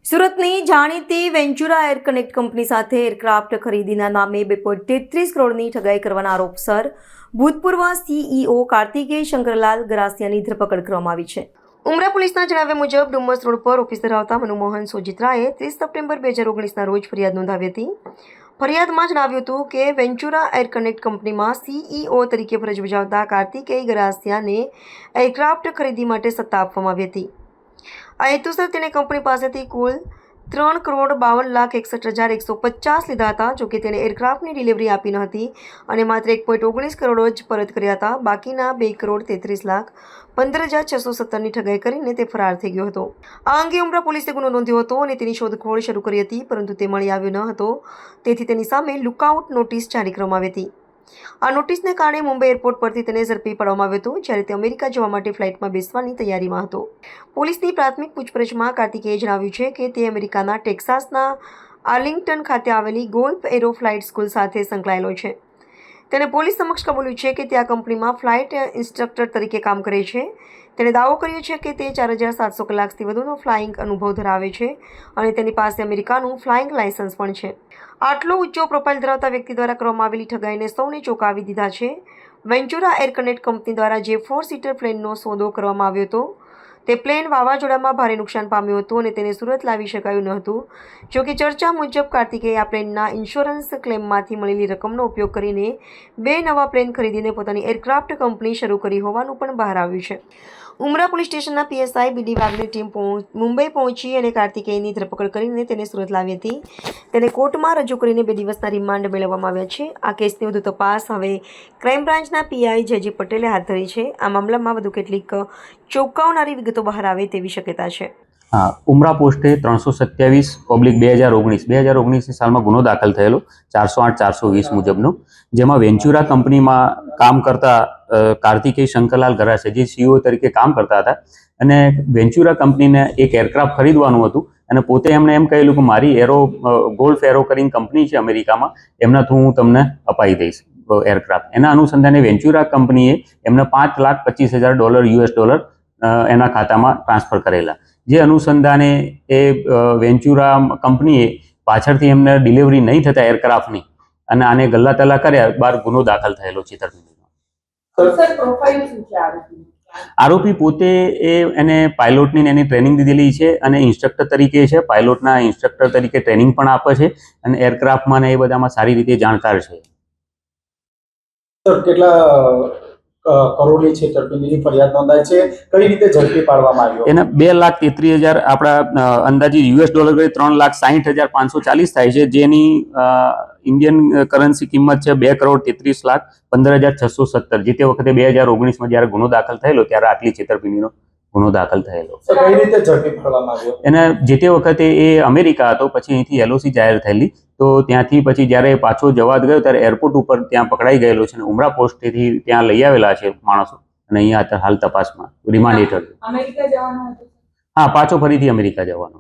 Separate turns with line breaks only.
સુરતની જાણીતી વેન્ચુરા air connect company સાથે એરક્રાફ્ટ ખરીદીના નામે 2.33 કરોડની ઠગાઈ કરવાના આરોપસર ભૂતપૂર્વ સીઈઓ કાર્તિકેય શંકરલાલ ગરાસિયાની ધરપકડ કરવામાં આવી છે. ઉમરા પોલીસના જણાવ્યા મુજબ ડુમ્મસ રોડ પર ઓફિસ ધરાવતા મનમોહન સોજિત્રાએ 30 સપ્ટેમ્બર 2019ના રોજ ફરિયાદ નોંધાવી હતી. ફરિયાદમાં જણાવ્યું હતું કે વેન્ચુરા એર કનેક્ટ કંપનીમાં સીઈઓ તરીકે ફરજ બજાવતા કાર્તિકેય ગરાસિયાને એરક્રાફ્ટ ખરીદી માટે સત્તા આપવામાં આવી હતી. આ હેતુસર તેણે કંપની પાસેથી કુલ 3,52,61,150 લીધા હતા. જોકે તેણે એરક્રાફ્ટની ડિલિવરી આપી ન હતી અને માત્ર 1.19 કરોડ જ પરત કર્યા હતા. બાકીના 2,33,15,617ની ઠગાઈ કરીને તે ફરાર થઈ ગયો હતો. આ અંગે ઉમરા પોલીસે ગુનો નોંધ્યો હતો અને તેની શોધખોળ શરૂ કરી હતી, પરંતુ તે મળી આવ્યો ન હતો. તેથી તેની સામે લુકઆઉટ નોટિસ જારી કરવામાં આવી હતી. આ નોટિસને કારણે મુંબઈ એરપોર્ટ પરથી તેને ઝડપી પાડવામાં આવ્યો હતો, જ્યારે તે અમેરિકા જવા માટે ફ્લાઇટમાં બેસવાની તૈયારીમાં હતો. પોલીસની પ્રાથમિક પૂછપરછમાં કાર્તિકેયે જણાવ્યું છે કે તે અમેરિકાના ટેક્સાસના આર્લિંગ્ટન ખાતે આવેલી ગોલ્ફ એરો ફ્લાઇટ સ્કૂલ સાથે સંકળાયેલો છે. તેણે પોલીસ સમક્ષ કબૂલ્યું છે કે તે આ કંપનીમાં ફ્લાઇટ ઇન્સ્ટ્રક્ટર તરીકે કામ કરે છે. તેણે દાવો કર્યો છે કે તે 4,700 કલાકથી વધુનો ફ્લાઇંગ અનુભવ ધરાવે છે અને તેની પાસે અમેરિકાનું ફ્લાઇંગ લાયસન્સ પણ છે. આટલો ઊંચો પ્રોફાઇલ ધરાવતા વ્યક્તિ દ્વારા કરવામાં આવેલી ઠગાઈને સૌને ચોંકાવી દીધા છે. વેન્ચુરા એર કનેક્ટ કંપની દ્વારા જે 4-સીટર પ્લેનનો સોદો કરવામાં આવ્યો હતો, તે પ્લેન વાવાઝોડામાં ભારે નુકસાન પામ્યું હતું અને તેને સુરત લાવી શકાયું ન હતું. જોકે ચર્ચા મુજબ કાર્તિકેય આ પ્લેનના ઇન્સ્યોરન્સ ક્લેમમાંથી મળેલી રકમનો ઉપયોગ કરીને 2 નવા પ્લેન ખરીદીને પોતાની એરક્રાફ્ટ કંપની શરૂ કરી હોવાનું પણ બહાર આવ્યું છે. ઉમરા પોલીસ સ્ટેશનના પીએસઆઈ બીડી વાઘની ટીમ મુંબઈ પહોંચી અને કાર્તિકેયની ધરપકડ કરીને તેને સુરત લાવી હતી. તેને કોર્ટમાં રજૂ કરીને 2 દિવસના રિમાન્ડ મેળવવામાં આવ્યા છે. આ કેસની વધુ તપાસ હવે ક્રાઇમ બ્રાન્ચના પીઆઈ જયજી પટેલે હાથ ધરી છે. આ મામલામાં વધુ કેટલીક ચોંકાવનારી વિગતો બહાર આવે તેવી શક્યતા છે.
હા, ઉમરા પોસ્ટે 327/2019 સાલમાં ગુનો દાખલ થયેલો 408/420 મુજબનો, જેમાં વેન્ચુરા કંપનીમાં કામ કરતા કાર્તિકેય શંકરલાલ ગરાસિયા જે સીઈઓ તરીકે કામ કરતા હતા અને વેન્ચુરા કંપનીને એક એરક્રાફ્ટ ખરીદવાનું હતું અને પોતે એમણે એમ કહેલું કે મારી ગોલ્ફ એરો કરીને કંપની છે અમેરિકામાં, એમના થ્રુ હું તમને અપાઈ દઈશ એરક્રાફ્ટ. એના અનુસંધાને વેન્ચુરા કંપનીએ એમને $5,25,000 એના ખાતામાં ટ્રાન્સફર કરેલા. જે અનુસંધાને એ વેન્ચુરા કંપનીએ પાછળથી એમને ડિલિવરી નહીં થતા એરક્રાફ્ટની અને આને ગલ્લા તલ્લા કર્યા બાર ગુનો દાખલ થયેલો છેતરપિંડીનો. આરોપી પોતે એને પાયલોટની એની ટ્રેનિંગ દીધેલી છે અને ઇન્સ્ટ્રક્ટર તરીકે છે. પાયલોટના ઇન્સ્ટ્રક્ટર તરીકે ટ્રેનિંગ પણ આપે છે અને એરક્રાફ્ટમાં ને એ બધામાં સારી રીતે જાણકાર છે.
કેટલા કરોડની છેતરપિંડીની ફરિયાદ નોંધાઈ છે, કઈ રીતે ઝડપી પાડવામાં આવ્યો?
એને 2,33,000 આપણા અંદાજે $3,60,540 થાય છે, જેની ઇન્ડિયન કરન્સી કિંમત છે 2,33,15,617. જે તે વખતે 2019માં જ્યારે ગુનો દાખલ થયેલો ત્યારે આટલી છેતરપિંડીનો ગુનો દાખલ થયેલો.
કઈ રીતે ઝડપી પાડવામાં આવ્યો?
એને જે તે વખતે એ અમેરિકા હતો, પછી અહીંથી LOC જાહેર થયેલી, તો ત્યાંથી પછી જ્યારે પાછો જવા ગયો ત્યારે એરપોર્ટ ઉપર ત્યાં પકડાઈ ગયેલો છે અને ઉમરા પોસ્ટેથી ત્યાં લઈ આવેલા છે માણસો અને અહીંયા હાલ તપાસમાં રિમાન્ડ હેઠળ. હા, પાછો ફરીથી અમેરિકા જવાનો.